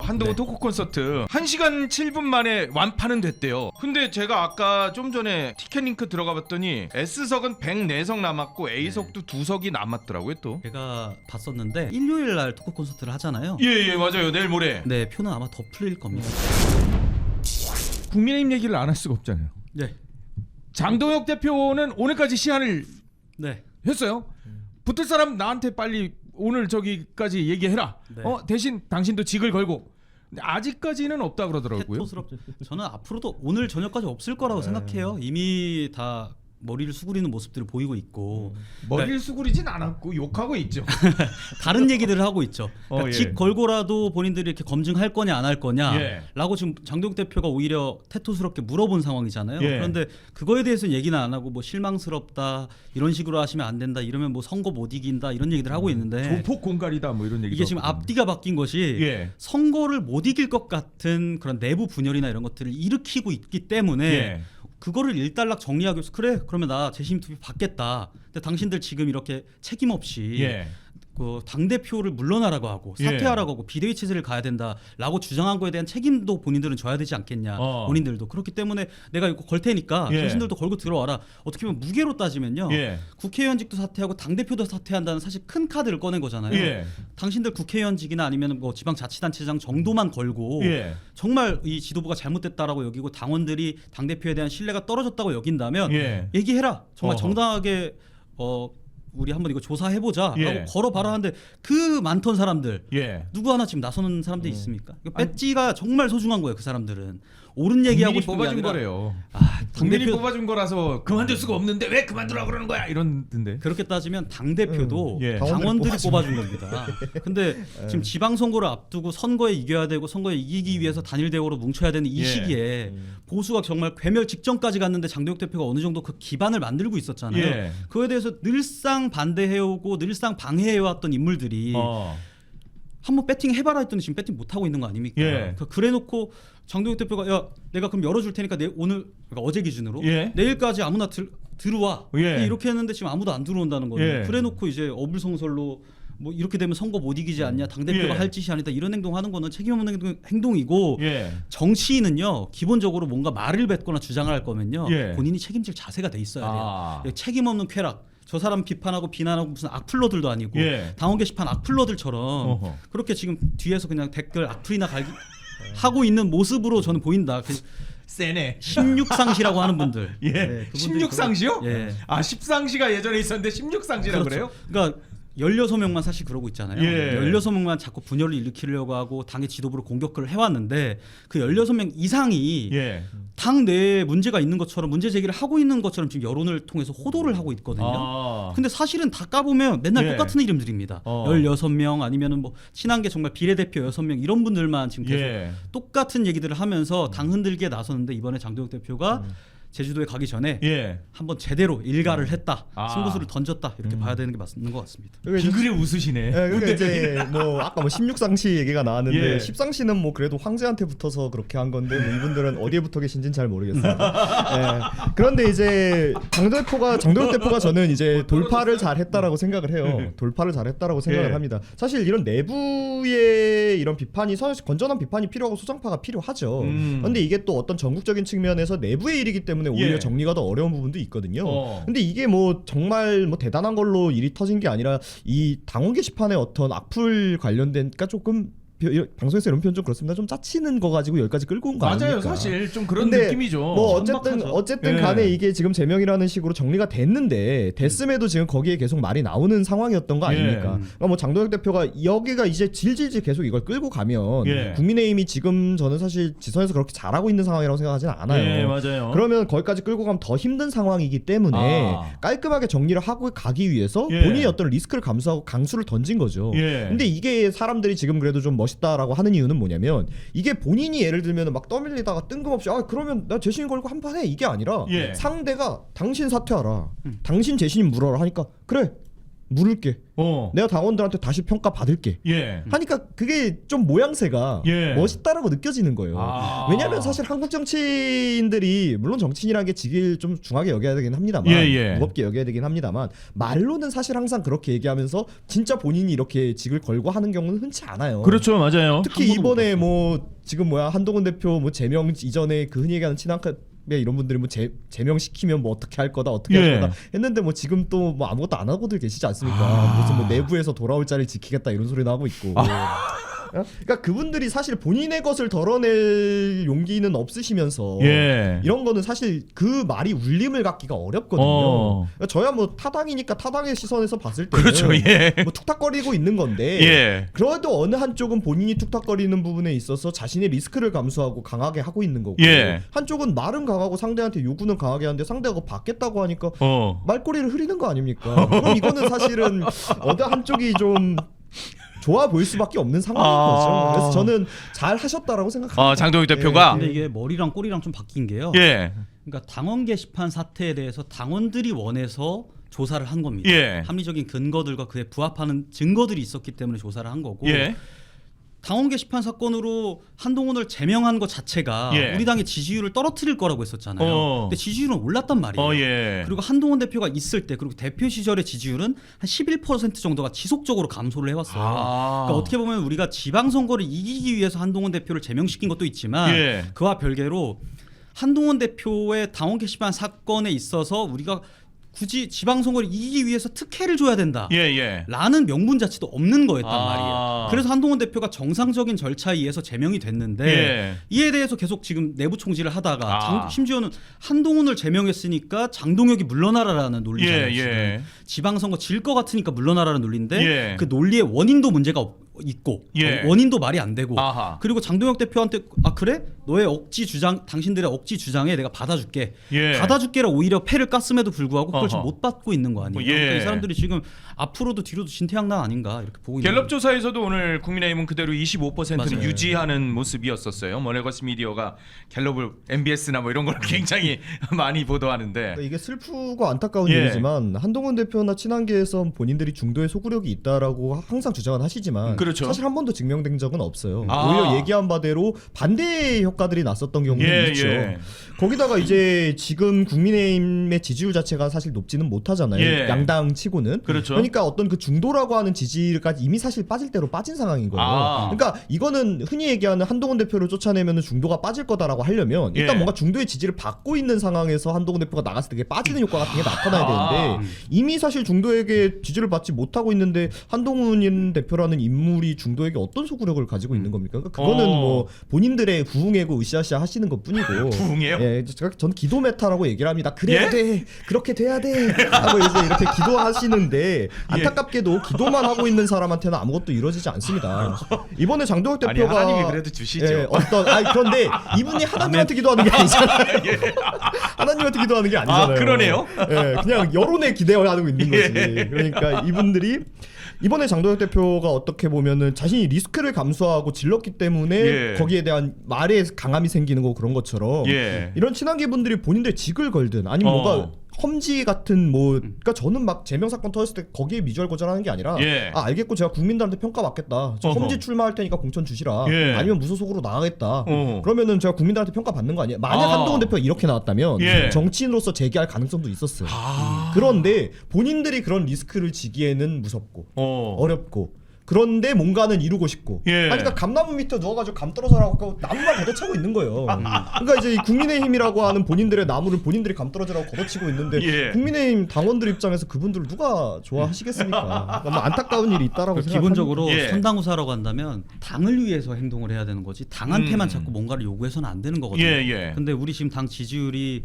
한동훈 네. 토크 콘서트 1시간 7분 만에 완판은 됐대요. 근데 제가 아까 좀 전에 티켓 링크 들어가 봤더니 S석은 104석 남았고 A석도 2석이 남았더라고요 또. 제가 봤었는데 일요일 날 토크 콘서트를 하잖아요. 예 맞아요. 내일 모레. 네, 표는 아마 더 풀릴 겁니다. 국민의힘 얘기를 안 할 수가 없잖아요. 네. 장동혁 대표는 오늘까지 시한을 네. 했어요. 붙을 사람 나한테 빨리 오늘 저기까지 얘기해라. 네. 대신 당신도 직을 걸고. 근데 아직까지는 없다 그러더라고요. 태토스럽죠. 저는 앞으로도 오늘 저녁까지 없을 거라고 생각해요. 이미 다 머리를 수그리는 모습들을 보이고 있고 머리를 수그리진 않았고 욕하고 있죠. 다른 얘기들을 하고 있죠. 그러니까 예. 직 걸고라도 본인들이 이렇게 검증할 거냐 안 할 예. 거냐라고 지금 장동혁 대표가 오히려 태토스럽게 물어본 상황이잖아요. 예. 그런데 그거에 대해서 얘기는 안 하고 뭐 실망스럽다 이런 식으로 하시면 안 된다 이러면 뭐 선거 못 이긴다 이런 얘기들 하고 있는데 조폭 공갈이다 뭐 이런 얘기. 이게 지금 앞뒤가 바뀐 것이 예. 선거를 못 이길 것 같은 그런 내부 분열이나 이런 것들을 일으키고 있기 때문에 예. 그거를 일단락 정리하기 위해서 그래 그러면 나 재심 투표 받겠다. 근데 당신들 지금 이렇게 책임 없이 예. 그 당대표를 물러나라고 하고 사퇴하라고 하고 비대위 체제를 가야 된다라고 주장한 거에 대한 책임도 본인들은 져야 되지 않겠냐. 본인들도 그렇기 때문에 내가 이거 걸 테니까 예. 당신들도 걸고 들어와라. 어떻게 보면 무게로 따지면요. 예. 국회의원직도 사퇴하고 당대표도 사퇴한다는 사실 큰 카드를 꺼낸 거잖아요. 예. 당신들 국회의원직이나 아니면 뭐 지방자치단체장 정도만 걸고 예. 정말 이 지도부가 잘못됐다라고 여기고 당원들이 당대표에 대한 신뢰가 떨어졌다고 여긴다면 예. 얘기해라. 정말 어허. 정당하게 우리 한번 이거 조사해보자라고 예. 걸어봐라 하는데 그 많던 사람들 예. 누구 하나 지금 나서는 사람들이 있습니까? 배지가 정말 소중한 거예요. 그 사람들은 옳은 얘기하고 국민이 싶은 게 뽑아준 아니라 거래요. 국민이 당대표 뽑아준 거라서 그만둘 수가 없는데 왜 그만두라 그러는 거야 이런데. 그렇게 따지면 당대표도 예. 당원들이 뽑아준 겁니다. 근데 지금 지방선거를 앞두고 선거에 이겨야 되고 선거에 이기기 위해서 단일 대우로 뭉쳐야 되는 이 예. 시기에 보수가 정말 괴멸 직전까지 갔는데 장동혁 대표가 어느 정도 그 기반을 만들고 있었잖아요. 예. 그거에 대해서 늘상 반대해오고 늘상 방해해왔던 인물들이 한번 배팅 해봐라 했더니 지금 배팅 못 하고 있는 거 아닙니까? 예. 그래놓고 장동혁 대표가 야 내가 그럼 열어줄 테니까 오늘 그러니까 어제 기준으로 예. 내일까지 아무나 들어와 예. 이렇게 했는데 지금 아무도 안 들어온다는 거예요. 예. 그래놓고 이제 어불성설로 뭐 이렇게 되면 선거 못 이기지 않냐 당 대표가 예. 할 짓이 아니다 이런 행동하는 거는 책임 없는 행동이고 예. 정치인은요 기본적으로 뭔가 말을 뱉거나 주장을 할 거면요 예. 본인이 책임질 자세가 돼 있어야 돼요. 아. 책임 없는 쾌락. 저 사람 비판하고 비난하고 무슨 악플러들도 아니고 예. 당원 게시판 악플러들처럼 어허. 그렇게 지금 뒤에서 그냥 댓글 악플이나 갈기 하고 있는 모습으로 저는 보인다. 세네. 16상시라고 하는 분들. 예. 그분들이 16상시요? 예. 10상시가 예전에 있었는데 16상시라고 그래요? 그러니까 16명만 사실 그러고 있잖아요. 예. 16명만 자꾸 분열을 일으키려고 하고 당의 지도부를 공격을 해왔는데 그 16명 이상이 예. 당 내에 문제가 있는 것처럼 문제 제기를 하고 있는 것처럼 지금 여론을 통해서 호도를 하고 있거든요. 근데 사실은 다 까보면 맨날 예. 똑같은 이름들입니다. 16명 아니면은 뭐 친한 게 정말 비례대표 6명 이런 분들만 지금 계속 예. 똑같은 얘기들을 하면서 당 흔들기에 나섰는데 이번에 장동혁 대표가 제주도에 가기 전에 예. 한번 제대로 일가를 했다. 아. 승부수를 던졌다. 이렇게 봐야 되는 게 맞는 것 같습니다. 빙그레 웃으시네. 예, 그러니까 이제 뭐 아까 뭐 16상시 얘기가 나왔는데 예. 10상시는 뭐 그래도 황제한테 붙어서 그렇게 한 건데 뭐 이분들은 어디에 붙어 계신지는 잘 모르겠어요. 예. 그런데 이제 장동혁 대표가 저는 이제 돌파를 잘했다라고 생각을 해요. 돌파를 잘했다라고 생각을 예. 합니다. 사실 이런 내부의 이런 비판이 사실 건전한 비판이 필요하고 소장파가 필요하죠. 그런데 이게 또 어떤 전국적인 측면에서 내부의 일이기 때문에 오히려 예. 정리가 더 어려운 부분도 있거든요. 근데 이게 뭐 정말 뭐 대단한 걸로 일이 터진 게 아니라 이 당원 게시판에 어떤 악플 관련된 그러니까 조금 방송에서 이런 표현 좀 그렇습니다. 좀 짜치는 거 가지고 여기까지 끌고 온 거 아닙니까? 맞아요. 사실 좀 그런 근데 느낌이죠. 뭐 천박하죠. 어쨌든 예. 간에 이게 지금 제명이라는 식으로 정리가 됐음에도 지금 거기에 계속 말이 나오는 상황이었던 거 아닙니까? 그러니까 뭐 장동혁 대표가 여기가 이제 질질질 계속 이걸 끌고 가면 예. 국민의힘이 지금 저는 사실 지선에서 그렇게 잘하고 있는 상황이라고 생각하지는 않아요. 예, 맞아요. 그러면 거기까지 끌고 가면 더 힘든 상황이기 때문에 깔끔하게 정리를 하고 가기 위해서 예. 본인이 어떤 리스크를 감수하고 강수를 던진 거죠. 예. 근데 이게 사람들이 지금 그래도 좀 멋있다라고 하는 이유는 뭐냐면 이게 본인이 예를 들면 막 떠밀리다가 뜬금없이 그러면 나 재신 걸고 한 판 해 이게 아니라 예. 상대가 당신 사퇴하라 당신 재신 물어라 하니까 그래 물을게. 내가 당원들한테 다시 평가 받을게. 예. 하니까 그게 좀 모양새가 예. 멋있다라고 느껴지는 거예요. 왜냐하면 사실 한국 정치인들이 물론 정치인이라는 게 직을 좀 중하게 여겨야 되긴 합니다만 무겁게 여겨야 되긴 합니다만 말로는 사실 항상 그렇게 얘기하면서 진짜 본인이 이렇게 직을 걸고 하는 경우는 흔치 않아요. 그렇죠, 맞아요. 특히 이번에 뭐 지금 한동훈 대표 뭐 제명 이전에 그 흔히 얘기하는 친한카 이런 분들이 뭐 제명시키면 뭐 어떻게 할 거다 할 거다 했는데 뭐 지금 또 뭐 아무것도 안 하고들 계시지 않습니까? 무슨 뭐 내부에서 돌아올 자를 지키겠다 이런 소리도 하고 있고. 그러니까 그분들이 사실 본인의 것을 덜어낼 용기는 없으시면서 이런 거는 사실 그 말이 울림을 갖기가 어렵거든요. 그러니까 저야 뭐 타당이니까 타당의 시선에서 봤을 때는 그렇죠. 뭐 툭탁거리고 있는 건데 그래도 어느 한쪽은 본인이 툭탁거리는 부분에 있어서 자신의 리스크를 감수하고 강하게 하고 있는 거고 한쪽은 말은 강하고 상대한테 요구는 강하게 하는데 상대가 그거 받겠다고 하니까 말꼬리를 흐리는 거 아닙니까? 그럼 이거는 사실은 어느 한쪽이 좀 좋아 보일 수밖에 없는 상황인 거죠. 그래서 저는 잘 하셨다라고 생각합니다. 장동혁 대표가. 근데 이게 머리랑 꼬리랑 좀 바뀐 게요. 그러니까 당원 게시판 사태에 대해서 당원들이 원해서 조사를 한 겁니다. 합리적인 근거들과 그에 부합하는 증거들이 있었기 때문에 조사를 한 거고. 당원 게시판 사건으로 한동훈을 제명한 것 자체가 우리 당의 지지율을 떨어뜨릴 거라고 했었잖아요. 근데 지지율은 올랐단 말이에요. 그리고 한동훈 대표가 있을 때 그리고 대표 시절의 지지율은 한 11% 정도가 지속적으로 감소를 해왔어요. 그러니까 어떻게 보면 우리가 지방선거를 이기기 위해서 한동훈 대표를 제명시킨 것도 있지만 그와 별개로 한동훈 대표의 당원 게시판 사건에 있어서 우리가 굳이 지방선거를 이기기 위해서 특혜를 줘야 된다 라는 명분 자체도 없는 거였단 말이에요. 그래서 한동훈 대표가 정상적인 절차에 의해서 제명이 됐는데 이에 대해서 계속 지금 내부 총질을 하다가 심지어는 한동훈을 제명했으니까 장동혁이 물러나라라는 논리잖아요. 지방선거 질 것 같으니까 물러나라는 논리인데 그 논리의 원인도 문제가 있고 원인도 말이 안 되고 그리고 장동혁 대표한테 그래? 너의 억지 주장 당신들의 억지 주장에 내가 받아줄게 받아줄게라 오히려 패를 깠음에도 불구하고 그걸 지금 못 받고 있는 거 아니에요. 그러니까 이 사람들이 지금 앞으로도 뒤로도 진퇴양난 아닌가 이렇게 보고 있는 갤럽 조사에서도 오늘 국민의힘은 그대로 25%를 맞아요. 유지하는 모습이었었어요. 뭐 레거시 미디어가 갤럽을 MBS나 뭐 이런 걸 굉장히 많이 보도하는데 그러니까 이게 슬프고 안타까운 일이지만 한동훈 대표나 친한계에서 본인들이 중도에 소구력이 있다라고 항상 주장은 하시지만 사실 한 번도 증명된 적은 없어요. 오히려 얘기한 바대로 반대의 효과들이 났었던 경우는 있죠. 거기다가 이제 지금 국민의힘의 지지율 자체가 사실 높지는 못하잖아요. 양당 치고는. 그러니까 어떤 그 중도라고 하는 지지율까지 이미 사실 빠질 대로 빠진 상황인 거예요. 그러니까 이거는 흔히 얘기하는 한동훈 대표를 쫓아내면 중도가 빠질 거다라고 하려면 일단 뭔가 중도의 지지를 받고 있는 상황에서 한동훈 대표가 나갔을 때 그게 빠지는 효과 같은 게 나타나야 되는데 이미 사실 중도에게 지지를 받지 못하고 있는데 한동훈 대표라는 인물이 중도에게 어떤 소구력을 가지고 있는 겁니까? 그러니까 그거는 뭐 본인들의 부흥애고 으쌰으쌰 하시는 것뿐이고. 부흥이에요? 저는 기도 메타라고 얘기를 합니다. 그래야 돼, 그렇게 돼야 돼 하고 이제 이렇게 기도하시는데 안타깝게도 기도만 하고 있는 사람한테는 아무것도 이루어지지 않습니다. 이번에 장동혁 대표가 하나님이 그래도 주시죠. 그런데 이분이 하나님한테 기도하는 게 아니잖아요. 하나님한테 기도하는 게 아니잖아요. 그러네요. 그냥 여론에 기대하고 있는 거지. 그러니까 이분들이 이번에 장동혁 대표가 어떻게 보면은 자신이 리스크를 감수하고 질렀기 때문에 거기에 대한 말에 강함이 생기는 거 그런 것처럼 이런 친한계 분들이 본인들 직을 걸든 아니면 뭔가 험지 같은 뭐 그러니까 저는 막 제명 사건 터졌을 때 거기에 미주알 거절하는 게 아니라 알겠고 제가 국민들한테 평가 받겠다. 저 험지 출마할 테니까 공천 주시라. 아니면 무소속으로 나가겠다. 그러면은 제가 국민들한테 평가 받는 거 아니에요. 만약 한동훈 대표가 이렇게 나왔다면 정치인으로서 재기할 가능성도 있었어요. 그런데 본인들이 그런 리스크를 지기에는 무섭고 어렵고 그런데 뭔가는 이루고 싶고 그러니까 감나무 밑에 누워가지고 감 떨어져라고 나무만 걷어차고 있는 거예요. 그러니까 이제 국민의힘이라고 하는 본인들의 나무를 본인들이 감 떨어지라고 걷어치고 있는데 국민의힘 당원들 입장에서 그분들을 누가 좋아하시겠습니까? 그러니까 뭐 안타까운 일이 있다라고 생각합니다. 기본적으로 선당후사라고 한다면 당을 위해서 행동을 해야 되는 거지 당한테만 자꾸 뭔가를 요구해서는 안 되는 거거든요. 근데 우리 지금 당 지지율이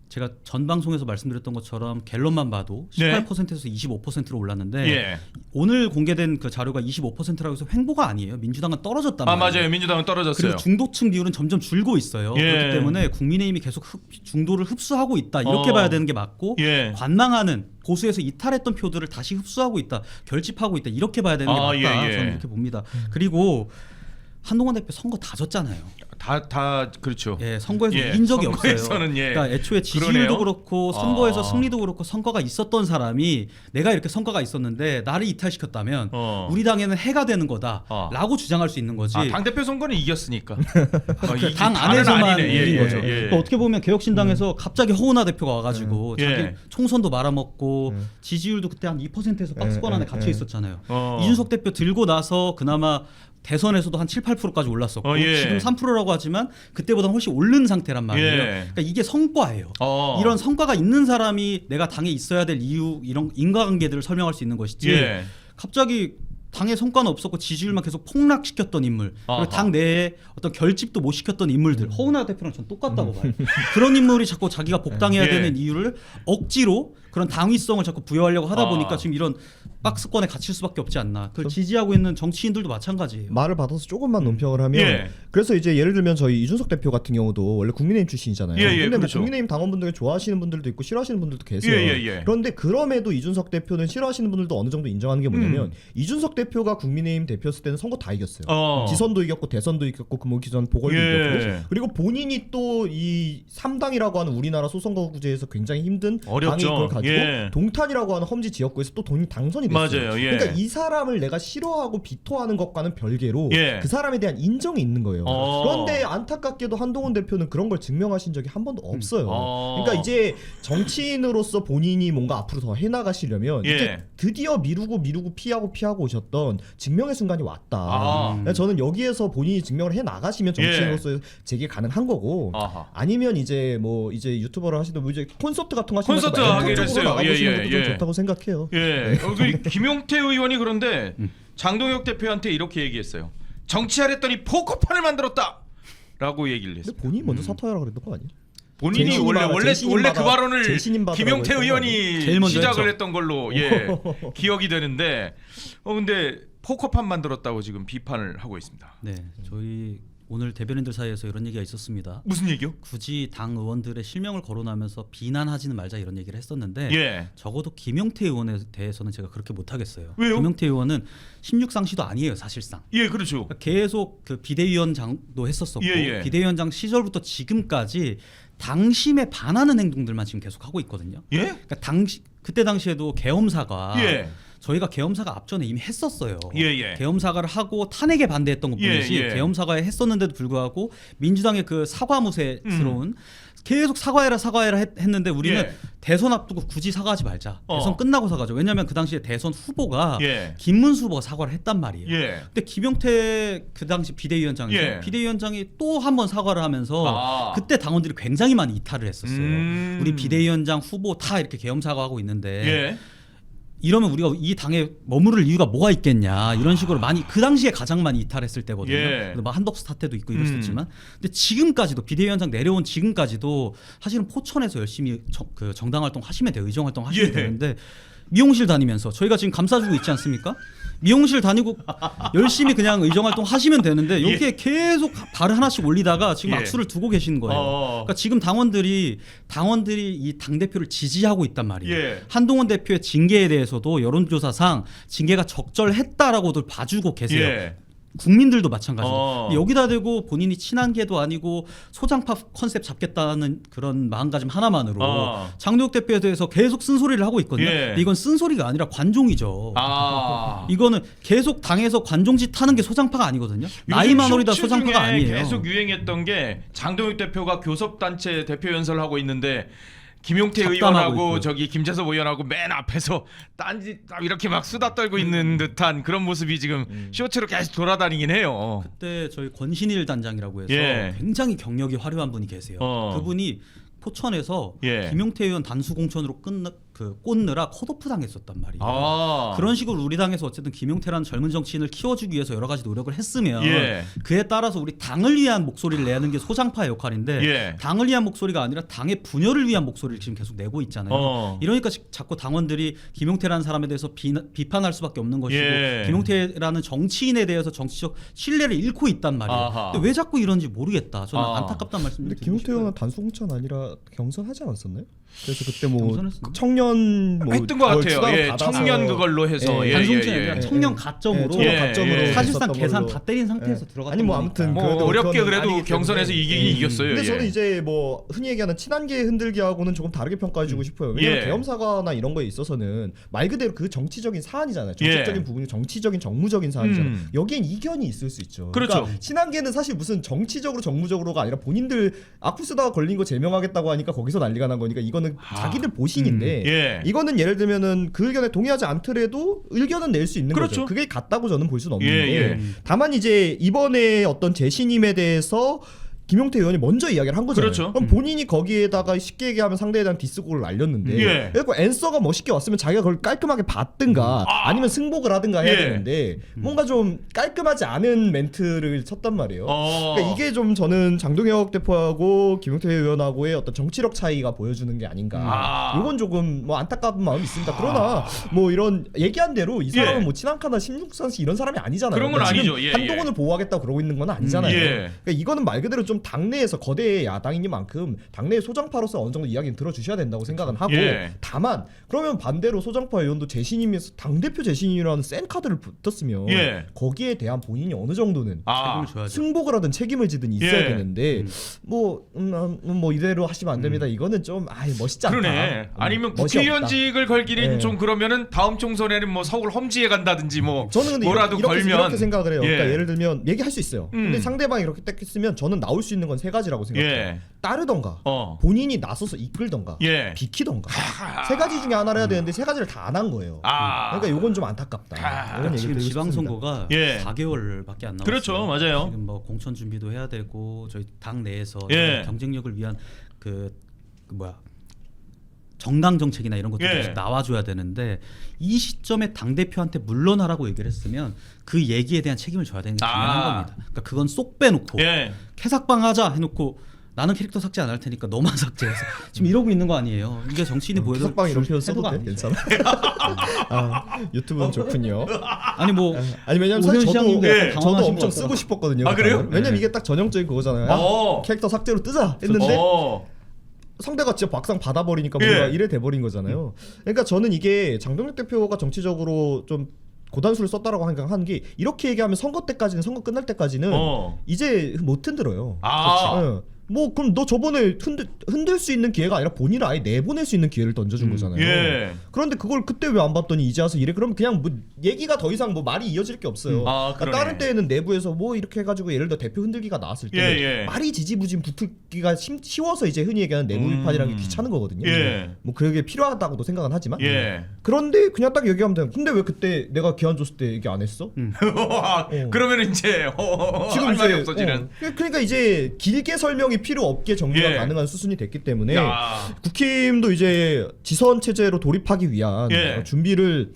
제가 전 방송에서 말씀드렸던 것처럼 갤럽만 봐도 18%에서 25%로 올랐는데 오늘 공개된 그 자료가 25%라고 해서 횡보가 아니에요. 민주당은 떨어졌단 말이에요. 맞아요. 민주당은 떨어졌어요. 그리고 중도층 비율은 점점 줄고 있어요. 그렇기 때문에 국민의힘이 계속 중도를 흡수하고 있다. 이렇게 봐야 되는 게 맞고 관망하는 보수에서 이탈했던 표들을 다시 흡수하고 있다. 결집하고 있다. 이렇게 봐야 되는 게 맞다. 저는 이렇게 봅니다. 그리고 한동훈 대표 선거 다 졌잖아요. 다 그렇죠. 예, 선거에서 예, 이긴 적이 없어요. 선거에서는 예. 그러니까 애초에 지지율도 그러네요. 그렇고 선거에서 승리도 그렇고 선거가 있었던 사람이 내가 이렇게 선거가 있었는데 나를 이탈시켰다면 우리 당에는 해가 되는 거다라고 주장할 수 있는 거지. 당 대표 선거는 이겼으니까. 그 당 안에서만 이긴 거죠. 예. 그러니까 어떻게 보면 개혁신당에서 갑자기 허은하 대표가 와가지고 예. 자기 총선도 말아먹고 지지율도 그때 한 2%에서 박스권 안에 갇혀 있었잖아요. 이준석 대표 들고 나서 그나마 대선에서도 한 7, 8%까지 올랐었고 예. 지금 3%라고 하지만 그때보다 훨씬 오른 상태란 말이에요. 예. 그러니까 이게 성과예요. 이런 성과가 있는 사람이 내가 당에 있어야 될 이유 이런 인과관계들을 설명할 수 있는 것이지 예. 갑자기 당에 성과는 없었고 지지율만 계속 폭락시켰던 인물 그리고 당 내에 어떤 결집도 못 시켰던 인물들 허은하 대표랑 전 똑같다고 봐요. 그런 인물이 자꾸 자기가 복당해야 예. 되는 이유를 억지로 그런 당위성을 자꾸 부여하려고 하다 보니까 지금 이런 박스권에 갇힐 수밖에 없지 않나. 그걸 지지하고 있는 정치인들도 마찬가지예요. 말을 받아서 조금만 논평을 하면 예. 그래서 이제 예를 들면 저희 이준석 대표 같은 경우도 원래 국민의힘 출신이잖아요. 예, 근데 그렇죠. 뭐 국민의힘 당원분들 좋아하시는 분들도 있고 싫어하시는 분들도 계세요. 예. 그런데 그럼에도 이준석 대표는 싫어하시는 분들도 어느 정도 인정하는 게 뭐냐면 이준석 대표가 국민의힘 대표였을 때는 선거 다 이겼어요. 지선도 이겼고 대선도 이겼고 그 뭐 기존 보궐도 예. 이겼고 그리고 본인이 또 이 3당이라고 하는 우리나라 소선거구제에서 굉장히 힘든 어렵죠. 당이 그걸 가지고 예. 동탄이라고 하는 험지 지역구에서 또 돈이 당선이 됐어요. 맞아요. 예. 그러니까 이 사람을 내가 싫어하고 비토하는 것과는 별개로 예. 그 사람에 대한 인정이 있는 거예요. 어. 그런데 안타깝게도 한동훈 대표는 그런 걸 증명하신 적이 한 번도 없어요. 어. 그러니까 이제 정치인으로서 본인이 뭔가 앞으로 더 해나가시려면 예. 이제 드디어 미루고 피하고 오셨던 증명의 순간이 왔다. 그러니까 저는 여기에서 본인이 증명을 해나가시면 정치인으로서 제게 가능한 거고 아하. 아니면 이제 뭐 이제 유튜버를 하시든 뭐 이제 콘서트 같은 거 하시면 콘서트 하기로 했어요. 나가보시는 예, 것도 예. 좀 좋다고 생각해요. 예. 그 김용태 의원이 그런데 장동혁 대표한테 이렇게 얘기했어요. 정치하랬더니 포커판을 만들었다라고 얘기를 했어요. 근데 본인이 먼저 사퇴하라 그랬던 거 아니에요? 본인이 원래 그 발언을 김용태 의원이 제일 먼저 시작을 했죠. 했던 걸로 기억이 되는데 근데 포커판 만들었다고 지금 비판을 하고 있습니다. 네, 저희 오늘 대변인들 사이에서 이런 얘기가 있었습니다. 무슨 얘기요? 굳이 당 의원들의 실명을 거론하면서 비난하지는 말자 이런 얘기를 했었는데 예. 적어도 김용태 의원에 대해서는 제가 그렇게 못하겠어요. 왜요? 김용태 의원은 16상시도 아니에요 사실상. 예, 그렇죠. 그러니까 계속 그 비대위원장도 했었었고 예. 비대위원장 시절부터 지금까지 당심에 반하는 행동들만 지금 계속 하고 있거든요. 예? 그러니까 그때 당시에도 계엄사가 예. 저희가 계엄사가 앞전에 이미 했었어요. 예. 계엄사과를 하고 탄핵에 반대했던 것뿐이지 예. 계엄사과에 했었는데도 불구하고 민주당의 그 사과무새스러운 계속 사과해라 했는데 우리는 예. 대선 앞두고 굳이 사과하지 말자. 대선 끝나고 사과하자. 왜냐하면 그 당시에 대선 후보가 김문수 후보가 사과를 했단 말이에요. 근데 김용태 그 당시 비대위원장에서 비대위원장이 또 한 번 사과를 하면서 그때 당원들이 굉장히 많이 이탈을 했었어요. 우리 비대위원장 후보 다 이렇게 계엄 사과하고 있는데 이러면 우리가 이 당에 머무를 이유가 뭐가 있겠냐 이런 식으로 많이 그 당시에 가장 많이 이탈했을 때거든요. 뭐 한덕수 사태도 있고 이랬었지만 근데 지금까지도 비대위원장 내려온 지금까지도 사실은 포천에서 열심히 그 정당 활동 하시면 돼요. 의정 활동 하시면 되는데 미용실 다니면서 저희가 지금 감싸주고 있지 않습니까? 미용실 다니고 열심히 그냥 의정 활동 하시면 되는데 여기에 계속 발을 하나씩 올리다가 지금 악수를 두고 계시는 거예요. 그러니까 지금 당원들이 이 당 대표를 지지하고 있단 말이에요. 한동훈 대표의 징계에 대해서도 여론조사상 징계가 적절했다라고들 봐주고 계세요. 국민들도 마찬가지입니다. 여기다 대고 본인이 친한계도 아니고 소장파 컨셉 잡겠다는 그런 마음가짐 하나만으로 장동혁 대표에 대해서 계속 쓴소리를 하고 있거든요. 근데 이건 쓴소리가 아니라 관종이죠. 이거는 계속 당에서 관종짓 하는 게 소장파가 아니거든요. 나이만 어리다 소장파가 아니에요. 계속 유행했던 게 장동혁 대표가 교섭단체 대표 연설을 하고 있는데 김용태 의원하고 저기 김재섭 의원하고 맨 앞에서 딴짓 이렇게 막 수다 떨고 있는 듯한 그런 모습이 지금 쇼츠로 계속 돌아다니긴 해요. 그때 저희 권신일 단장이라고 해서 굉장히 경력이 화려한 분이 계세요. 그분이 포천에서 김용태 의원 단수 공천으로 꽂느라 컷오프 당했었단 말이에요. 그런 식으로 우리 당에서 어쨌든 김용태라는 젊은 정치인을 키워주기 위해서 여러 가지 노력을 했으면 그에 따라서 우리 당을 위한 목소리를 내는 게 소장파의 역할인데 당을 위한 목소리가 아니라 당의 분열을 위한 목소리를 지금 계속 내고 있잖아요. 이러니까 자꾸 당원들이 김용태라는 사람에 대해서 비판할 수밖에 없는 것이고 김용태라는 정치인에 대해서 정치적 신뢰를 잃고 있단 말이에요. 근데 왜 자꾸 이런지 모르겠다. 저는 안타깝단 말씀을 드리고 김용태 싶어요. 의원은 단수 공천 아니라 경선하지 않았었나요? 그래서 그때 뭐 경선했었나? 청년 청년 뭐 했던 것 같아요. 예, 받아서 청년 그걸로 해서 예, 단순히 아니라 청년 예, 가점으로 청년 가점으로 사실상 했었던 계산 걸로. 다 때린 상태에서 들어갔던 아니 뭐 거니까. 아무튼 뭐 그래도 어렵게 그거는 그래도 아니기 경선에서 때문에. 이기긴 이겼어요. 근데 예. 저는 이제 뭐 흔히 얘기하는 친한계 흔들기하고는 조금 다르게 평가해주고 싶어요. 왜냐면 예. 계엄사과나 이런 거에 있어서는 말 그대로 그 정치적인 사안이잖아요. 정치적인 예. 부분이 정치적인 정무적인 사안이잖아요. 여기엔 이견이 있을 수 있죠. 그렇죠. 그러니까 친한계는 사실 무슨 정치적으로 정무적으로가 아니라 본인들 악플 쓰다가 걸린 거 제명하겠다고 하니까 거기서 난리가 난 거니까 이거는 자기들 보신인데 예. 이거는 예를 들면은 그 의견에 동의하지 않더라도 의견은 낼 수 있는 그렇죠. 거죠. 그게 같다고 저는 볼 수는 없는데 예, 예. 다만 이제 이번에 어떤 재신임에 대해서 김용태 의원이 먼저 이야기를 한 거잖아요. 그렇죠. 그럼 본인이 거기에다가 쉽게 얘기하면 상대에 대한 디스곡을 날렸는데 예. 그리고 앤서가 멋있게 왔으면 자기가 그걸 깔끔하게 받든가 아니면 승복을 하든가 해야 예. 되는데 뭔가 좀 깔끔하지 않은 멘트를 쳤단 말이에요. 그러니까 이게 좀 저는 장동혁 대표하고 김용태 의원하고의 어떤 정치력 차이가 보여주는 게 아닌가. 이건 조금 뭐 안타까운 마음이 있습니다. 그러나 뭐 이런 얘기한 대로 이 사람은 예. 뭐 친한카나 16상시 이런 사람이 아니잖아요. 그런 건 그러니까 지금 아니죠. 예, 한동훈을 보호하겠다고 그러고 있는 건 아니잖아요. 예. 그러니까 이거는 말 그대로 좀 당내에서 거대 야당이니만큼 당내 소장파로서 어느 정도 이야기는 들어주셔야 된다고 생각은 하고 예. 다만 그러면 반대로 소장파 의원도 재신임에서 당대표 재신임이라는 센 카드를 붙었으면 예. 거기에 대한 본인이 어느 정도는 책임을 져야죠. 승복을 하든 책임을 지든 있어야 예. 되는데 뭐 이대로 하시면 안 됩니다. 이거는 좀 멋있지 않다. 그러네. 아니면 멋이 국회의원직을 걸기는 예. 좀 그러면은 다음 총선에는 뭐 서울 험지에 간다든지 뭐 저는 근데 뭐라도 이렇게 생각을 해요. 예. 그러니까 예를 들면 얘기할 수 있어요. 근데 상대방이 그렇게 딱 했으면 저는 나올 수 있는 건 세 가지라고 생각해요. 예. 따르던가 본인이 나서서 이끌던가 예. 비키던가 세 가지 중에 하나를 해야 되는데 세 가지를 다 안 한 거예요. 그러니까 요건 좀 안타깝다. 이런 얘기 지금 드리고 지방선거가 예. 4개월밖에 안 남았어요. 그렇죠. 맞아요. 지금 뭐 공천 준비도 해야 되고 저희 당 내에서 예. 경쟁력을 위한 그 뭐야 정당 정책이나 이런 것들이 예. 계속 나와줘야 되는데 이 시점에 당 대표한테 물러나라고 얘기를 했으면 그 얘기에 대한 책임을 져야 되는 게 당연한 겁니다. 그러니까 그건 쏙 빼놓고 예. 캐삭방하자 해놓고 나는 캐릭터 삭제 안 할 테니까 너만 삭제해서 지금 이러고 있는 거 아니에요. 이게 정치인이 보여줄 삭방 이런 표현 써도 태도가 돼? 아니죠. 괜찮아? 유튜브는 좋군요. 아니 뭐 아니 왜냐면 사실 오세훈 시장님도 약간 저도 당황하신 엄청 것 쓰고 같더라고요. 싶었거든요. 아, 그래요? 왜냐면 네. 이게 딱 전형적인 그거잖아요. 캐릭터 삭제로 뜨자 했는데 상대가 진짜 박상 받아버리니까 뭔가 예. 이래 돼버린 거잖아요. 그러니까 저는 이게 장동혁 대표가 정치적으로 좀 고단수를 썼다라고 생각하는 게 이렇게 얘기하면 선거 때까지는 선거 끝날 때까지는 이제 못 흔들어요. 뭐 그럼 너 저번에 흔들 수 있는 기회가 아니라 본인을 아예 내보낼 수 있는 기회를 던져준 거잖아요. 예. 그런데 그걸 그때 왜 안 봤더니 이제 와서 이래? 그러면 그냥 뭐 얘기가 더 이상 뭐 말이 이어질 게 없어요. 그러니까 다른 때에는 내부에서 뭐 이렇게 해가지고 예를 들어 대표 흔들기가 나왔을 때 말이 지지부진 붙기가 쉬워서 이제 흔히 얘기하는 내부 비판이라는 게 귀찮은 거거든요. 뭐 그게 필요하다고도 생각은 하지만 그런데 그냥 딱 얘기하면 돼요. 근데 왜 그때 내가 기한 줬을 때 얘기 안 했어? 그러면 이제 지금 할 이제 말이 없어지는. 그러니까 이제 길게 설명이 필요 없게 정리가 예. 가능한 수순이 됐기 때문에 국힘도 이제 지선 체제로 돌입하기 위한 준비를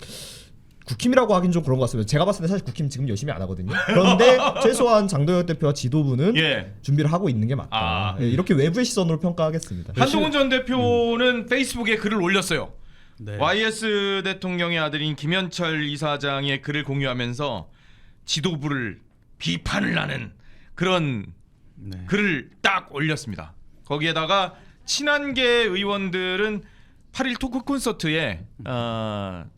국힘이라고 하긴 좀 그런 것 같습니다. 제가 봤을 때 사실 국힘 지금 열심히 안 하거든요. 그런데 최소한 장동혁 대표와 지도부는 준비를 하고 있는 게 맞다. 이렇게 외부의 시선으로 평가하겠습니다. 한동훈 전 대표는 페이스북에 글을 올렸어요. 네. YS 대통령의 아들인 김현철 이사장의 글을 공유하면서 지도부를 비판을 하는 그런 글을 딱 올렸습니다. 거기에다가 친한계 의원들은 8일 토크 콘서트에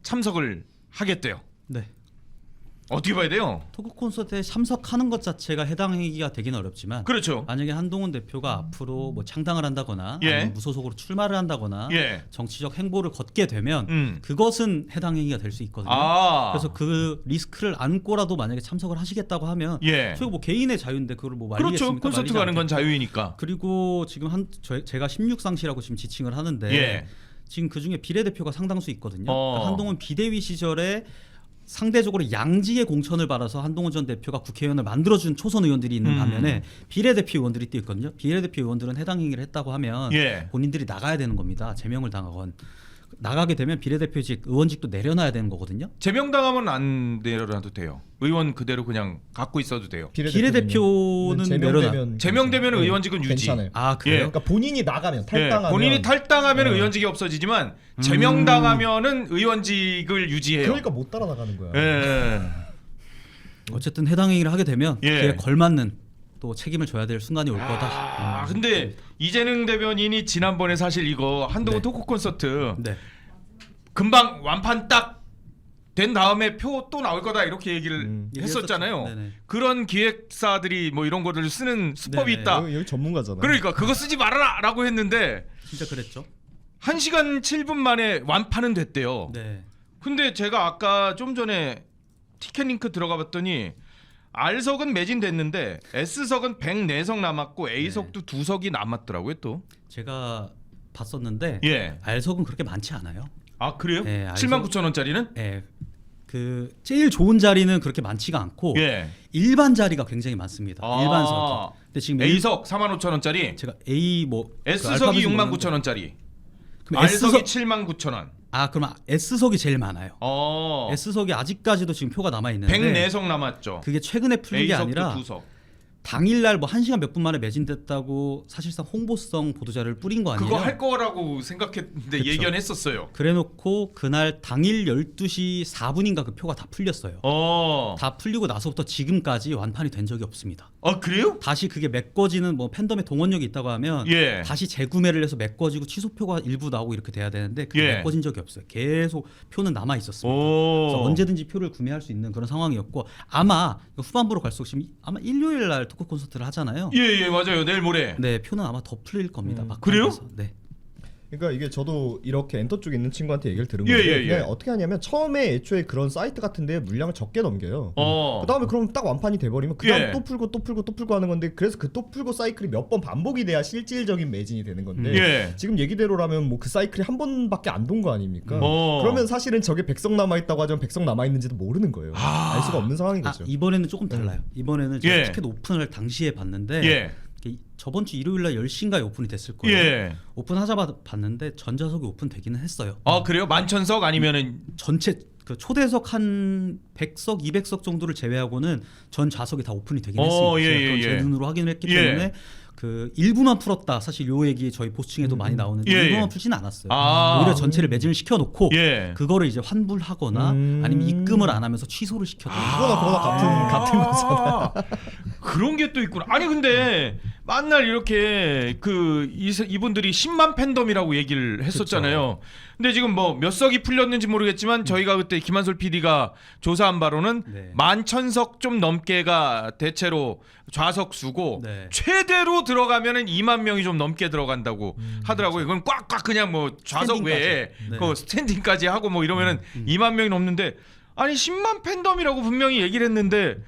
참석을 하겠대요. 네. 어떻게 봐야 돼요? 토크 콘서트에 참석하는 것 자체가 해당 행위가 되기는 어렵지만 그렇죠. 만약에 한동훈 대표가 앞으로 뭐 창당을 한다거나 아니면 무소속으로 출마를 한다거나 정치적 행보를 걷게 되면 그것은 해당 행위가 될 수 있거든요. 그래서 그 리스크를 안고라도 만약에 참석을 하시겠다고 하면 저희가 뭐 개인의 자유인데 그걸 뭐 말리겠습니까? 그렇죠. 콘서트 가는 건 자유이니까. 그리고 지금 제가 16상시라고 지금 지칭을 하는데 지금 그중에 비례대표가 상당수 있거든요. 그러니까 한동훈 비대위 시절에 상대적으로 양지의 공천을 받아서 한동훈 전 대표가 국회의원을 만들어준 초선 의원들이 있는 반면에 비례대표 의원들이 또 있거든요. 비례대표 의원들은 해당 행위를 했다고 하면 본인들이 나가야 되는 겁니다. 제명을 당하건. 나가게 되면 비례대표직 의원직도 내려놔야 되는 거거든요. 제명당하면 안 내려놔도 돼요. 의원 그대로 그냥 갖고 있어도 돼요. 비례대표는 제명되면 의원직은 유지. 괜찮아요. 아 그래요? 그러니까 본인이 나가면 탈당하면 본인이 탈당하면 의원직이 없어지지만 제명당하면은 의원직을 유지해요. 그러니까 못 따라 나가는 거야. 어쨌든 해당 행위를 하게 되면 그에 걸맞는 또 책임을 져야 될 순간이 올 거다. 근데 이재능 대변인이 지난번에 사실 이거 한동훈 토크 콘서트 금방 완판 딱 된 다음에 표 또 나올 거다 이렇게 얘기를 했었잖아요. 네네. 그런 기획사들이 뭐 이런 거를 쓰는 수법이 네네. 있다. 여기 전문가잖아. 그러니까 그거 쓰지 말아라라고 했는데 진짜 그랬죠. 1시간 7분 만에 완판은 됐대요. 네. 근데 제가 아까 좀 전에 티켓 링크 들어가 봤더니 R석은 매진됐는데 S석은 104석 남았고 A석도 2석이 남았더라고요 또. 제가 봤었는데 예. R석은 그렇게 많지 않아요. 아 그래요? 네, 79,000원짜리는? 예. 그 제일 좋은 자리는 그렇게 많지가 않고 예. 일반 자리가 굉장히 많습니다. 아. 일반석. 근데 지금 A석 45,000원짜리, 제가 A 뭐 S석이 그 69,000원짜리, 그럼 R석이 S석 79,000원. 그럼 S석이 제일 많아요. 어. S석이 아직까지도 지금 표가 남아 있는데 104석 남았죠. 그게 최근에 풀린 게 A석도 아니라 2석. 당일날 뭐 1시간 몇 분 만에 매진됐다고 사실상 홍보성 보도자를 뿌린 거 아니에요? 그거 할 거라고 생각했는데 그쵸. 예견했었어요. 그래놓고 그날 당일 12시 4분인가 그 표가 다 풀렸어요. 다 풀리고 나서부터 지금까지 완판이 된 적이 없습니다. 아 그래요? 다시 그게 메꿔지는 뭐 팬덤의 동원력이 있다고 하면 예. 다시 재구매를 해서 메꿔지고 취소표가 일부 나오고 이렇게 돼야 되는데 그게 예. 메꿔진 적이 없어요. 계속 표는 남아 있었습니다. 그래서 오. 언제든지 표를 구매할 수 있는 그런 상황이었고 아마 후반부로 갈수록 지금 아마 일요일 날 토크 콘서트를 하잖아요. 예 맞아요. 내일 모레. 네, 표는 아마 더 풀릴 겁니다. 그래요? 막판에서. 네. 그러니까 이게 저도 이렇게 엔터 쪽에 있는 친구한테 얘기를 들은 예, 건데 예, 예. 그냥 어떻게 하냐면 처음에 애초에 그런 사이트 같은데 물량을 적게 넘겨요. 어. 그다음에 그럼 딱 완판이 돼버리면 그다음 예. 또 풀고 또 풀고 또 풀고 하는 건데 그래서 그 또 풀고 사이클이 몇 번 반복이 돼야 실질적인 매진이 되는 건데 예. 지금 얘기대로라면 뭐 그 사이클이 한 번밖에 안 돈 거 아닙니까? 어. 그러면 사실은 저게 100석 남아 있다고 하지만 100석 남아 있는지도 모르는 거예요. 아. 알 수가 없는 상황인 거죠. 이번에는 조금 달라요. 이번에는 제가 예. 티켓 오픈을 당시에 봤는데 예. 저번 주 일요일 날 10시인가에 오픈이 됐을 거예요. 예. 오픈하자마자 봤는데 전좌석이 오픈되기는 했어요. 아 그래요? 만천석 아니면은 전체 그 초대석 한 100석, 200석 정도를 제외하고는 전 좌석이 다 오픈이 되긴 했습니다. 예, 제가 예, 그건 제 예. 눈으로 확인을 했기 예. 때문에 그 일부만 풀었다. 사실 요 얘기 저희 포스팅에도 많이 나오는데 예, 일부만 예. 풀지는 않았어요. 아. 오히려 전체를 매진을 시켜놓고 예. 그거를 이제 환불하거나 아니면 입금을 안 하면서 취소를 시켰다. 그거나 같은 거잖아. 그런 게 또 있구나. 아니 근데 만날 이렇게 그 이분들이 10만 팬덤이라고 얘기를 했었잖아요. 근데 지금 뭐 몇 석이 풀렸는지 모르겠지만 저희가 그때 김한솔 PD가 조사한 바로는 네. 11,000석 좀 넘게가 대체로 좌석 수고 네. 최대로 들어가면은 2만 명이 좀 넘게 들어간다고 하더라고요. 이건 꽉꽉 그냥 뭐 좌석 스탠딩까지. 외에 네. 그 스탠딩까지 하고 뭐 이러면은 2만 명이 넘는데 아니 10만 팬덤이라고 분명히 얘기를 했는데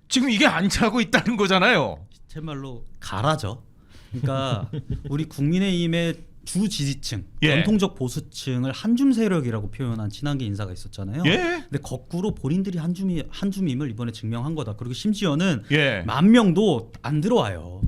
지금 이게 안 차고 있다는 거잖아요. 제 말로 가라죠. 그러니까 우리 국민의힘의 주 지지층, 예. 전통적 보수층을 한줌 세력이라고 표현한 친한계 인사가 있었잖아요. 예? 근데 거꾸로 본인들이 한줌임을 이번에 증명한 거다. 그리고 심지어는 예. 10,000명도 안 들어와요.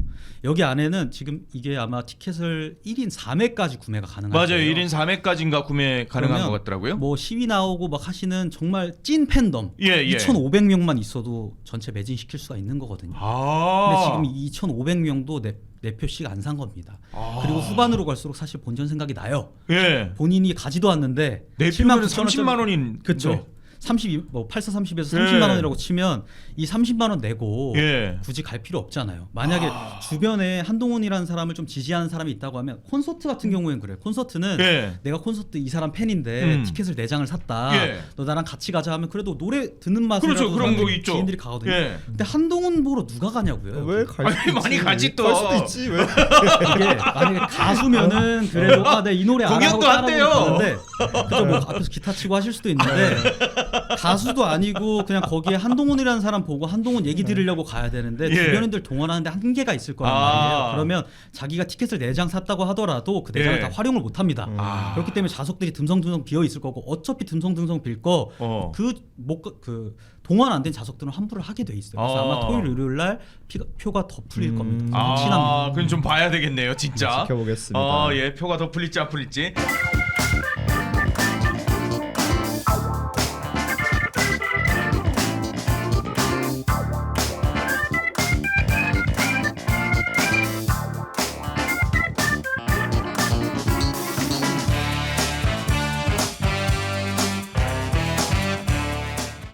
여기 안에는 지금 이게 아마 티켓을 1인 4매까지 구매가 가능한 맞아요. 거예요. 1인 4매까지인가 구매 가능한 그러면 것 같더라고요. 뭐 시위 나오고 막 하시는 정말 찐 팬덤 예, 예. 2,500명만 있어도 전체 매진시킬 수가 있는 거거든요. 아. 근데 지금 2,500명도 네 표씩 안 산 겁니다. 아. 그리고 후반으로 갈수록 사실 본전 생각이 나요. 예. 본인이 가지도 않는데 내 표는 30만 원인 그렇죠. 32, 뭐 8430에서 예. 30만 원이라고 치면 이 30만 원 내고 예. 굳이 갈 필요 없잖아요. 만약에 주변에 한동훈이라는 사람을 좀 지지하는 사람이 있다고 하면 콘서트 같은 경우에는 그래요. 콘서트는 예. 내가 콘서트 이 사람 팬인데 티켓을 4장을 샀다. 예. 너 나랑 같이 가자 하면 그래도 노래 듣는 맛으로 그렇죠. 그런 거 있죠. 지인들이 가거든요. 예. 근데 한동훈 보러 누가 가냐고요. 왜 갈 아니, 수도 많이 있지. 가지 또. 갈 수도 있지. 왜? 이게 만약에 가수면은 그래도 내 이 노래 알아 하고 공연도 한대요. 따라가는데 그죠 뭐 앞에서 기타 치고 하실 수도 있는데 가수도 아니고 그냥 거기에 한동훈이라는 사람 보고 한동훈 얘기 들으려고 가야 되는데 예. 주변인들 동원하는데 한계가 있을 거란 말이에요. 그러면 자기가 티켓을 4장 샀다고 하더라도 그 4장을 예. 다 활용을 못 합니다. 아. 그렇기 때문에 좌석들이 듬성듬성 비어 있을 거고 어차피 듬성듬성 빌 거 그 동원 안 된 좌석들은 환불을 하게 돼 있어요. 그래서 아마 토요일 일요일 날 표가 더 풀릴 겁니다. 아, 확신합니다. 그건 좀 봐야 되겠네요, 진짜. 지켜보겠습니다. 예, 표가 더 풀릴지 안 풀릴지.